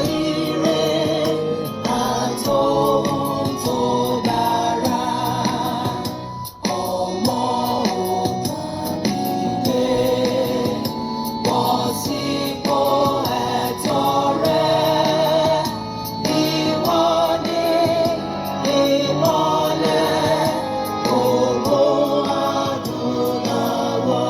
ire àtòhun tó dára. Ọmọ ògbàmídé bọ́ sípò ẹ̀tọ́ rẹ. Ìwọ ni ìmọ́lẹ̀ ògo adúláwọ̀.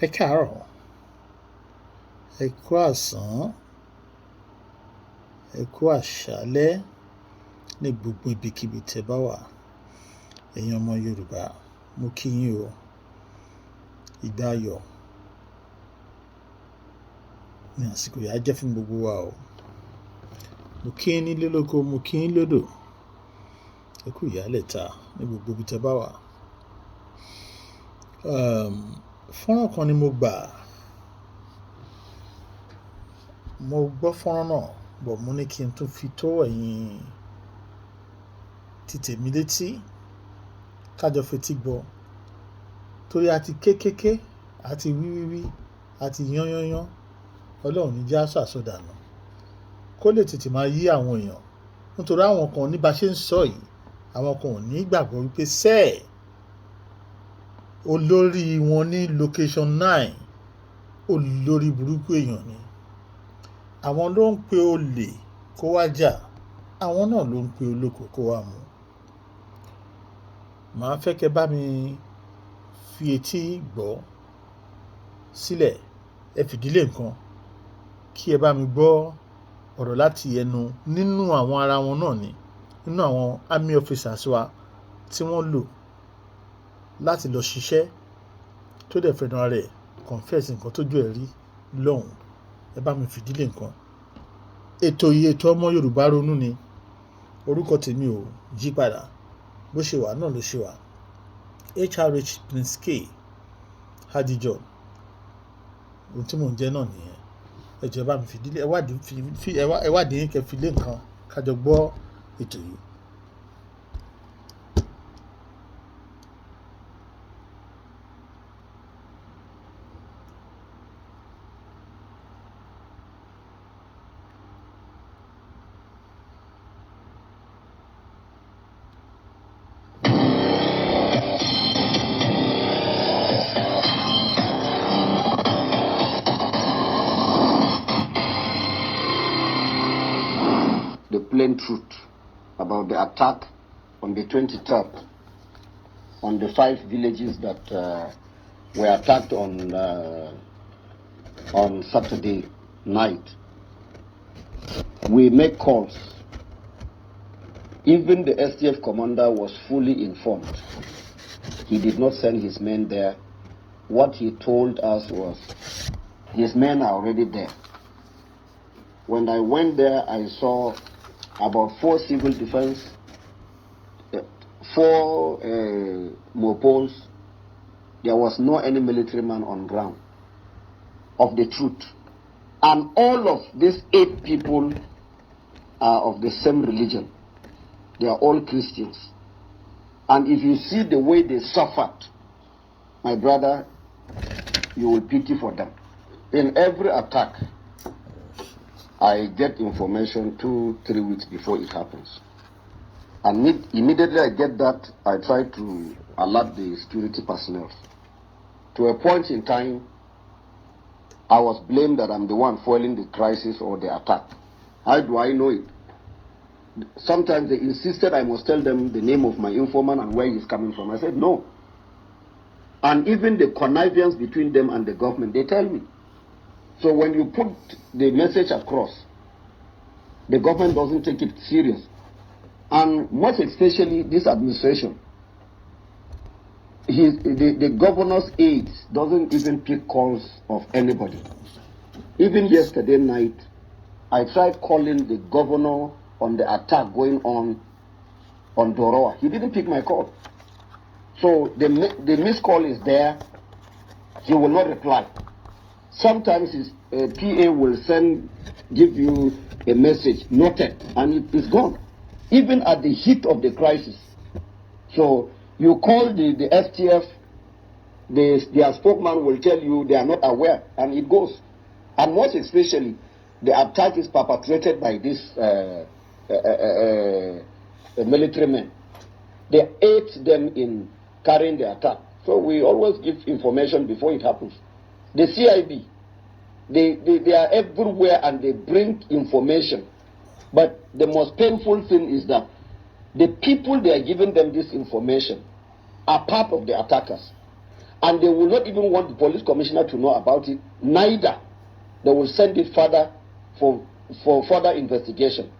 Ẹ káàárọ̀, ẹ kú àsán, ẹ kú àṣálẹ́ ní gbogbo ibikíbi tẹ́ bá wà. Ẹ̀yin ọmọ Yorùbá, mo kí yín o. Ìgbà ayọ̀ ní àsìkò yà jẹ́ fún gbogbo wa o. Mo kí yín nílé lóko, mo kí yín lódò. Ẹ kú ìyálẹ̀ta ní gbogbo ibi tẹ́ bá wà. Fọ́nrán kan ni mo gbà. Mo gbọ́ fọ́nrán náà, bọ̀ mo ní kí n tún fi tó ẹ̀yin títèmi létí kájọ fetí gbọ́. Torí a ti kékéké, a ti wíwíwí, a ti yányányán. Ọlọ́run ní jẹ́ á ṣàsọdànù. Kó lè tètè máa yí àwọn èèyàn. Nítorí àwọn kan ní bá ṣe ń sọ yìí, àwọn kan ò ní gbàgbọ́ wípé sẹ́ẹ̀ olórí wọn ní location 9 olórí burúkú èèyàn ni. Àwọn ló ń pe olè kó wá jà, àwọn náà ló ń pe olóko kó wá mú. Màá fẹ́ kẹ́ bá mi fi etí gbọ́ sílẹ̀, ẹ fìdílé nǹkan kí ẹ bá mi gbọ́ ọ̀rọ̀ láti ẹnu nínú àwọn ara wọn náà ni, nínú àwọn army officers wa tí wọ́n lò láti lọ ṣiṣẹ́ tó dẹ̀ fẹ́ràn ara rẹ̀ confess nǹkan tójú ẹ̀ rí lọ́hùn. Ẹ bá mi fìdílé nǹkan. Ètò yìí ètò ọmọ Yorùbá ronú ni. Orúkọ tèmi ò yí padà, bó ṣe wà náà ló ṣe wà. HRH Prince K Hajijohn, ohun tí mò ń jẹ́ náà nìyẹn. Ẹ jọ̀ọ́ bá mi fìdílé, ẹ wádìí yín kẹ́ fi lé nǹkan kájọ gbọ́ ètò yìí. The plain truth about the attack on the 23rd on the 5 villages that were attacked on Saturday night. We make calls. Even the STF commander was fully informed. He did not send his men there. What he told us was his men are already there. When I went there, I saw about 4 civil defense, 4 mopoles. There was no any military man on ground. Of the truth. And all of these 8 people are of the same religion. They are all Christians. And if you see the way they suffered, my brother, you will pity for them. In every attack, I get information 2-3 weeks before it happens. And immediately I get that, I try to alert the security personnel. To a point in time, I was blamed that I'm the one foiling the crisis or the attack. How do I know it? Sometimes they insisted I must tell them the name of my informant and where he's coming from. I said no. And even the connivance between them and the government, they tell me. So when you put the message across, the government doesn't take it serious. And most especially this administration, the governor's aides doesn't even pick calls of anybody. Even yesterday night, I tried calling the governor on the attack going on Doroa. He didn't pick my call. So the missed call is there. He will not reply. Sometimes his PA will give you a message, noted, and it is gone. Even at the heat of the crisis, So you call the STF, their spokesman will tell you they are not aware, and it goes. And most especially, the attack is perpetrated by these military men. They aid them in carrying the attack. So we always give information before it happens. The CIB, they are everywhere and they bring information. But the most painful thing is that the people they are giving them this information are part of the attackers. And they will not even want the police commissioner to know about it. Neither. They will send it further for further investigation.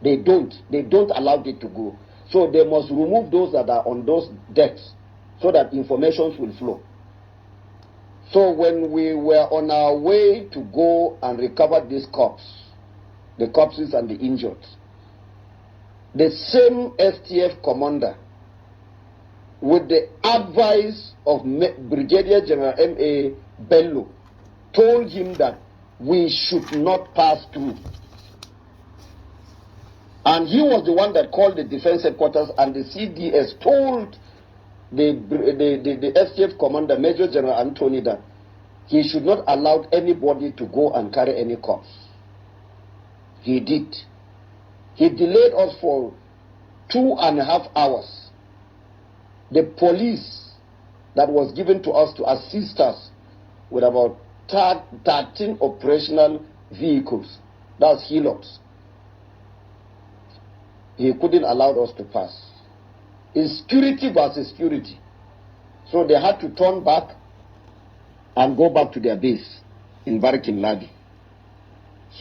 They don't allow it to go. So they must remove those that are on those decks so that information will flow. So when we were on our way to go and recover these corpses, the corpses and the injured, the same STF commander, with the advice of Brigadier General M.A. Bello, told him that we should not pass through. And he was the one that called the defense headquarters, and the CDS told the STF commander, Major General Anthony, that he should not allow anybody to go and carry any corpse. He did. He delayed us for 2.5 hours. The police that was given to us to assist us with about 13 operational vehicles, that's Hilux, he couldn't allow us to pass. It's security versus security. So they had to turn back and go back to their base in Barikin Ladi.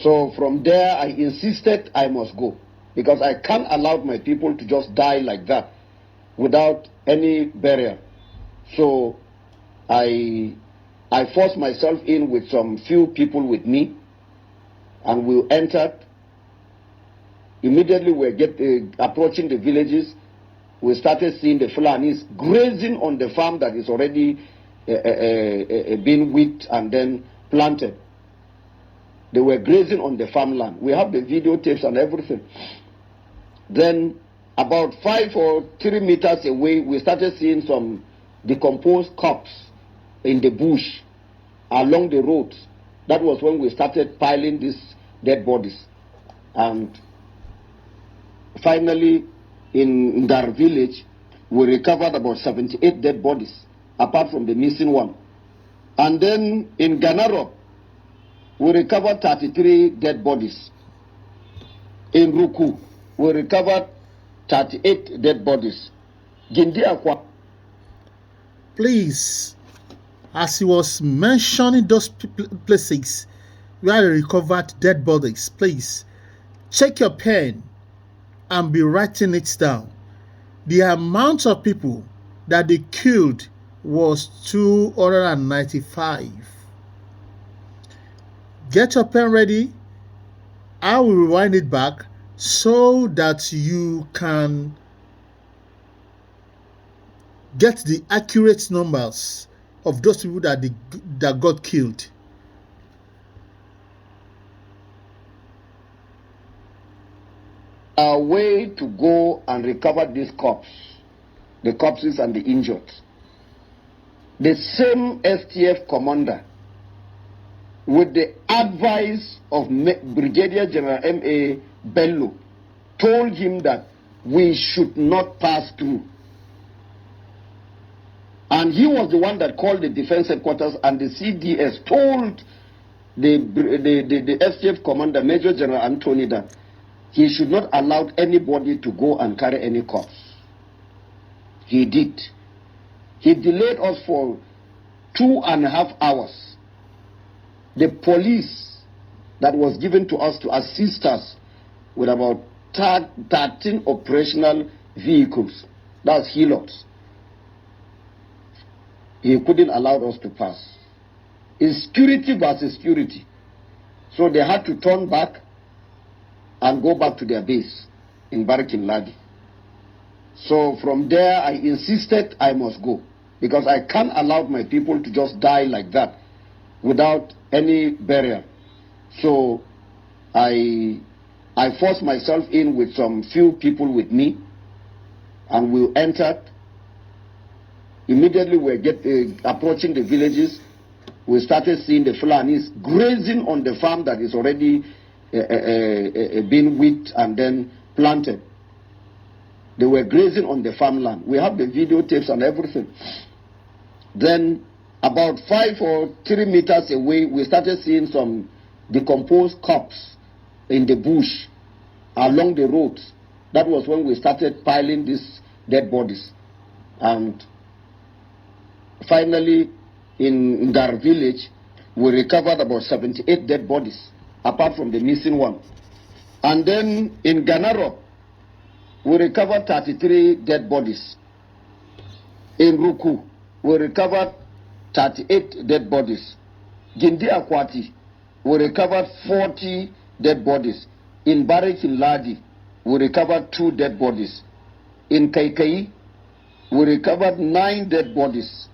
So from there, I insisted I must go, because I can't allow my people to just die like that without any barrier. So I forced myself in with some few people with me, and we entered. Immediately we were approaching the villages. We started seeing the Fulanis grazing on the farm that is already been whipped and then planted. They were grazing on the farmland. We have the videotapes and everything. Then about 5 or 3 meters away, we started seeing some decomposed corpse in the bush along the roads. That was when we started piling these dead bodies. And finally, in Dar village, we recovered about 78 dead bodies, apart from the missing one. And then in Ganaro, we recovered 33 dead bodies. In Ruku, we recovered 38 dead bodies. Gindi Akwa. Please, as he was mentioning those places where they recovered dead bodies, please check your pen and be writing it down. The amount of people that they killed was 295. Get your pen ready. I will rewind it back so that you can get the accurate numbers of those people that got killed. Our way to go and recover these corpses, the corpses and the injured. The same STF commander, with the advice of Brigadier General M.A. Bello, told him that we should not pass through. And he was the one that called the defense headquarters, and the CDS told the STF commander, Major General Anthony, that he should not allow anybody to go and carry any corpse. He did. He delayed us for 2.5 hours. The police that was given to us to assist us with about 13 operational vehicles, that's Hilux, he couldn't allow us to pass. It's security versus security. So they had to turn back and go back to their base in Barikin Ladi. So from there, I insisted I must go, because I can't allow my people to just die like that without any barrier. So I forced myself in with some few people with me, and we entered. Immediately we were approaching the villages. We started seeing the Fulanis grazing on the farm that is already been wheat and then planted. They were grazing on the farmland. We have the videotapes and everything. Then about 5 or 3 meters away, we started seeing some decomposed corpses in the bush along the roads. That was when we started piling these dead bodies. And finally, in Dar village, we recovered about 78 dead bodies, apart from the missing one. And then in Ganaro, we recovered 33 dead bodies. In Ruku, we recovered 38 dead bodies. Gindi Akwati, we recovered 40 dead bodies. In Barik in Ladi, we recovered 2 dead bodies. In Kaikai, we recovered 9 dead bodies.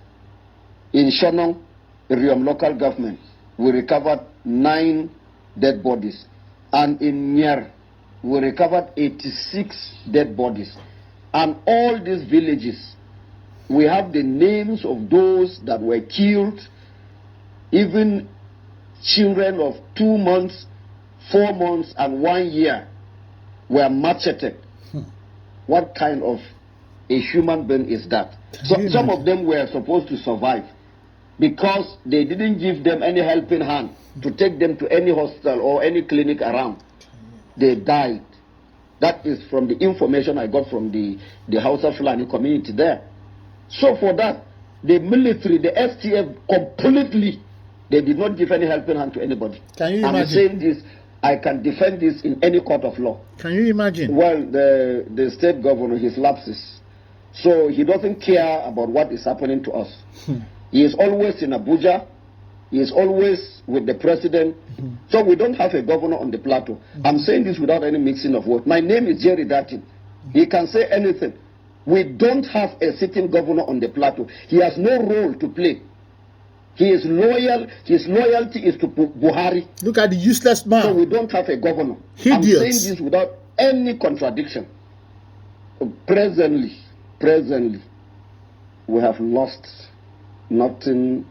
In Shonong, Riom local government, we recovered 9 dead bodies. And in Nyer, we recovered 86 dead bodies. And all these villages, we have the names of those that were killed, even children of 2 months, 4 months, and 1 year were macheted. What kind of a human being is that? So some of them were supposed to survive because they didn't give them any helping hand to take them to any hospital or any clinic around. They died. That is from the information I got from the Hausa Fulani community there. So for that, the military, the STF completely, they did not give any helping hand to anybody. Can you imagine? I'm saying this, I can defend this in any court of law. Can you imagine? Well, the state governor, his lapses. So he doesn't care about what is happening to us. He is always in Abuja. He is always with the president. So we don't have a governor on the plateau. I'm saying this without any mixing of words. My name is Jerry Datin. He can say anything. We don't have a sitting governor on the plateau. He has no role to play. He is loyal. His loyalty is to Buhari. Look at the useless man. So we don't have a governor. I'm saying this without any contradiction. Presently, we have lost nothing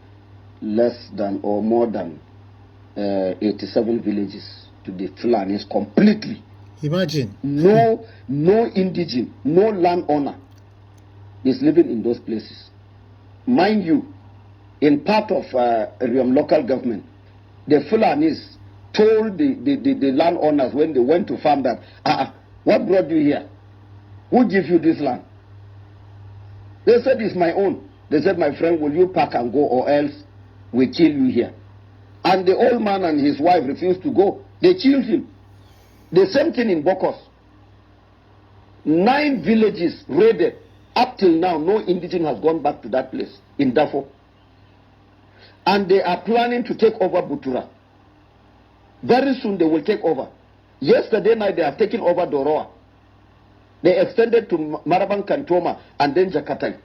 less than or more than 87 villages to the Fulanis completely. Imagine. No indigene, no landowner is living in those places. Mind you, in part of Riom local government, the Fulanis told the landowners when they went to farm that, what brought you here? Who gave you this land? They said, it's my own. They said, my friend, will you pack and go or else we kill you here? And the old man and his wife refused to go. They killed him. The same thing in Bokos. 9 villages raided. Up till now, no indigene has gone back to that place in Darfur. And they are planning to take over Butura. Very soon they will take over. Yesterday night they have taken over Doroa. They extended to Marabang Kantoma and then Jakarta.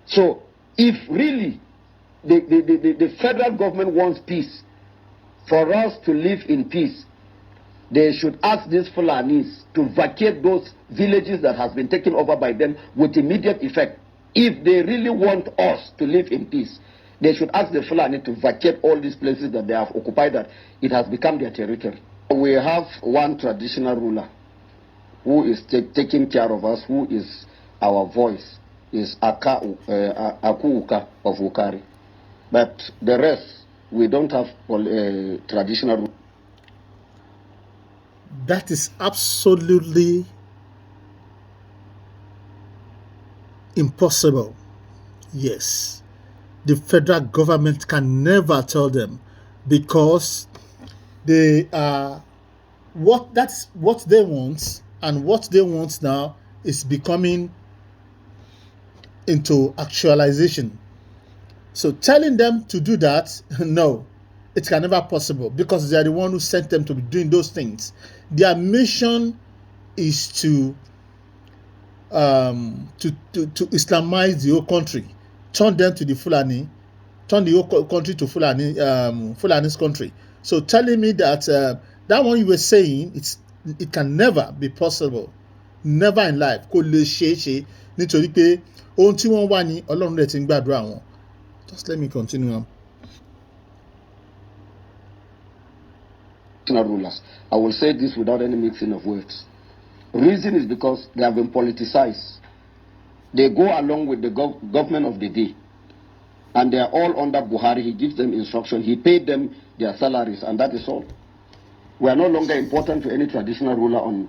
So if really the federal government wants peace, for us to live in peace, they should ask these Fulanis to vacate those villages that has been taken over by them with immediate effect. If they really want us to live in peace, they should ask the Fulani to vacate all these places that they have occupied, that it has become their territory. We have one traditional ruler who is taking care of us, who is our voice, is Akuuka of Ukari. But the rest, we don't have traditional ruler. That is absolutely impossible. Yes. The federal government can never tell them, because they are that's what they want, and what they want now is becoming into actualization. So telling them to do that, no, it can never possible, because they are the one who sent them to be doing those things. Their mission is to Islamize the whole country, turn them to the Fulani, turn the whole country to Fulani's country. So telling me that that one you were saying, it can never be possible. never in life kó lè ṣeé ṣe nítorí pé ohun tí wọ́n wá ní Ọlọ́run dẹ̀ ti ń gbàdúrà wọn. Just let me continue. Rulers. I will say this without any mixing of words. Reason is because they have been politicized. They go along with the government of the day. And they are all under Buhari. He gives them instruction. He paid them their salaries, and that is all. We are no longer important to any traditional ruler on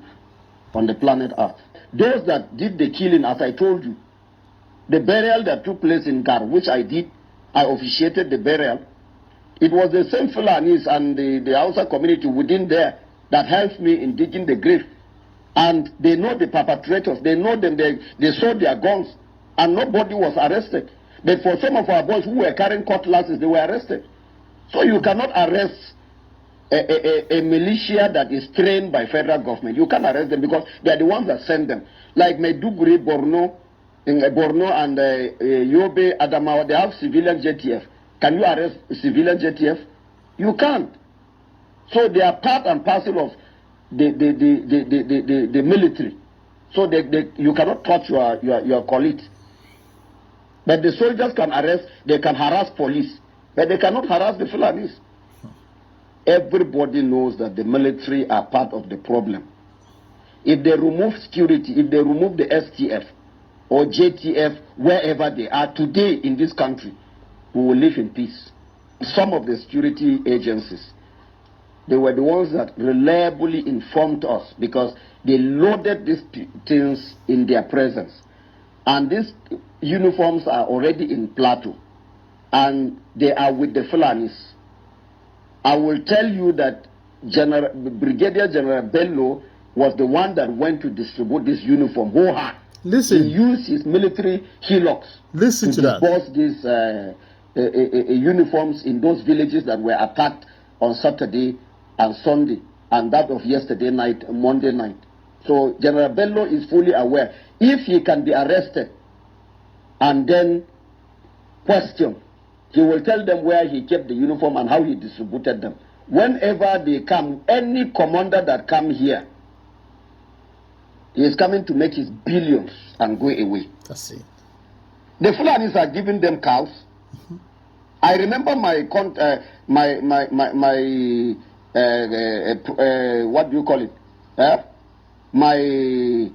the planet Earth. Those that did the killing, as I told you, the burial that took place in Gar, which I did, I officiated the burial. It was the same Fulanis and the Hausa community within there that helped me in digging the grave. And they know the perpetrators. They know them. They saw their guns. And nobody was arrested. But for some of our boys who were carrying cutlasses, they were arrested. So you cannot arrest a militia that is trained by federal government. You can't arrest them because they are the ones that send them. Like Maiduguri, Borno and Yobe, Adamawa, they have civilian JTF. Can you arrest civilian JTF? You can't. So they are part and parcel of the military. So you cannot touch your colleagues. But the soldiers can arrest, they can harass police, but they cannot harass the Fulanis. Everybody knows that the military are part of the problem. If they remove security, if they remove the STF or JTF, wherever they are today in this country, we will live in peace. Some of the security agencies, they were the ones that reliably informed us because they loaded these things in their presence. And these uniforms are already in Plateau. And they are with the Fulanis. I will tell you that Brigadier General Bello was the one that went to distribute this uniform. Listen. He used his military hillocks to disperse these uniforms in those villages that were attacked on Saturday and Sunday, and that of yesterday night, Monday night. So General Bello is fully aware. If he can be arrested and then questioned, he will tell them where he kept the uniform and how he distributed them. Whenever they come, any commander that come here, he is coming to make his billions and go away. That's it. The Fulanis are giving them cows. I remember my what do you call it? My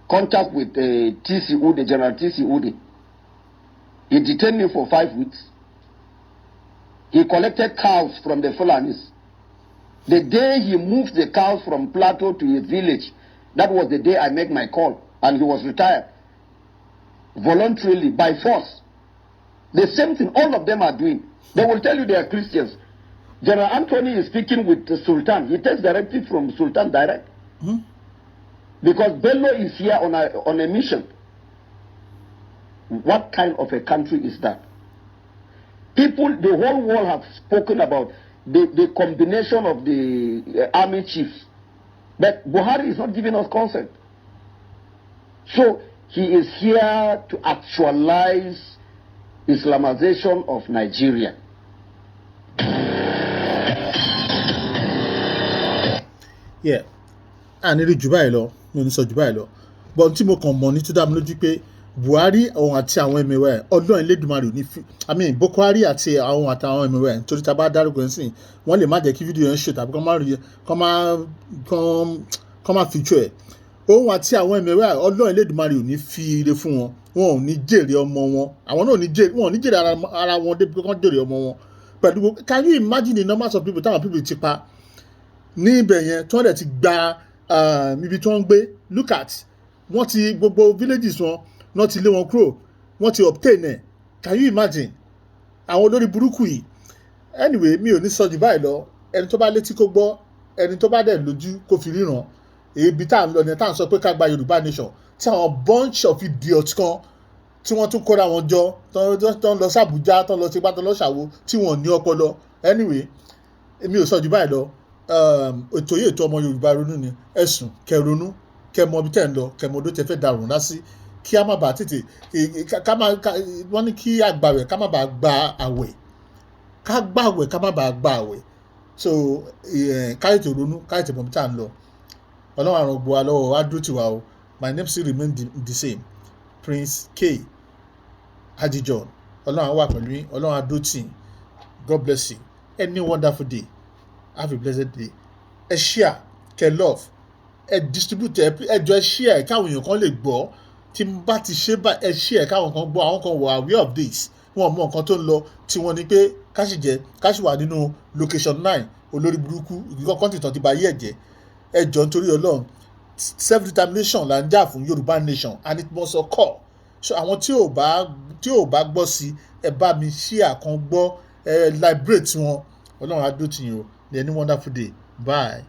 contact with T.C. Ude, General T.C. Ude. He detained me for 5 weeks. He collected cows from the Fulanis. The day he moved the cows from Plateau to his village, that was the day I made my call, and he was retired. Voluntarily, by force. The same thing all of them are doing. They will tell you they are Christians. General Anthony is speaking with the Sultan. He takes directive from Sultan direct. Because Bello is here on a mission. What kind of a country is that? People, the whole world have spoken about the combination of the army chiefs. But Buhari is not giving us consent. So he is here to actualize Islamization of Nigeria. Yeah. And it is Dubai law. No, it's Dubai law. But tí mo kàn mọ̀ ní tó dá mi lójú pé Buhari òun àti àwọn ẹ̀mẹ̀wẹ̀ Ọlọ́run Elédùmarè ní Boko Haram àti àwọn àtàwọn ẹ̀mẹ̀wẹ̀ nítorí tá a bá dárúkọ ẹ̀ sìn wọ́n lè má jẹ́ kí fídíò yẹn ṣe tàbí kọ́ má feature ẹ̀. Òun àti àwọn ẹ̀mẹ̀wẹ̀ Ọlọ́run Elédùmarè ò ní fi ire fún wọn. Wọn ò ní jèrè ọmọ wọn. Àwọn náà ò ní jèrè ara wọn débi pé kán jèrè ọmọ wọn. Pẹ̀lú can you imagine the numbers of people táwọn people ti pa ní ibẹ̀ yẹn tí wọ́n dẹ̀ ti gba ibi tí wọ́n ń gbé. Look at wọ́n ti gbogbo villages wọn wọ́n ti lé wọn kúrò wọ́n ti obtain ẹ̀. Can you imagine àwọn olórí burúkú yìí? Anyway mi ò ní sọ jù báyìí lọ. Ẹni tó bá létí kó gbọ́, ẹni tó bá dẹ̀ lójú kó fi ríran. Èébí tá à ń lọ ní tá à ń sọ pé ká gba Yorùbá nation tí àwọn bunch of idiots kan tí wọ́n tún kóra wọn jọ tó ń lọ sí Àbújá tó ń lọ sí Ìbàdàn lọ́ṣàwó tí wọ́n ní ọpọlọ. Anyway èmi ò sọ jù báyìí lọ. Ètò yìí ètò ọmọ Yorùbá ronú ni ẹ̀sùn kẹronú kẹmọ bí tẹ̀ ń lọ kẹmọ ọdún tẹ fẹ́ darùn lásì kí a má bàa tètè wọ́n ní kí àgbàwẹ̀ ká má bàa gba àwẹ̀ ká gbàwẹ̀ ká má bàa gba àwẹ̀. So káyọ̀tì ronú káyọ̀tì mọ̀ bí tá à ń lọ. Ọlọ́run àrùn gbọ́ wa lọ́wọ́ á dúró tì wá o. my name still remain the same, Prince K. Hajijohn. Ọlọ́run á wà pẹ̀lú yín, Ọlọ́run á dó tì yín. God bless you. Any wonderful day. Have a blessed day. Ẹ share, kẹ́ love, ẹ distribute, ẹ jọ ẹ share káwọn èèyàn kan lè gbọ́. Tí n bá ti ṣe bá ẹ share káwọn kan gbọ́, àwọn kan wà aware of this. Wọ́n mọ nǹkan tó ń lọ, tí wọ́n ní pé ká sì wà nínú location 9 olórí burúkú ìgbìkọ́ kọ́ńtì tán ti ba ayé ẹ̀jẹ̀. Ẹ jọ nítorí Ọlọ́run, self determination là ń jà fún Yorùbá nation and it must occur. So àwọn tí ò bá gbọ́ sí, ẹ bá mi share kan gbọ́, liberate wọn. Ọlọ́run á dó tì yín o. Any wonderful day. Bye.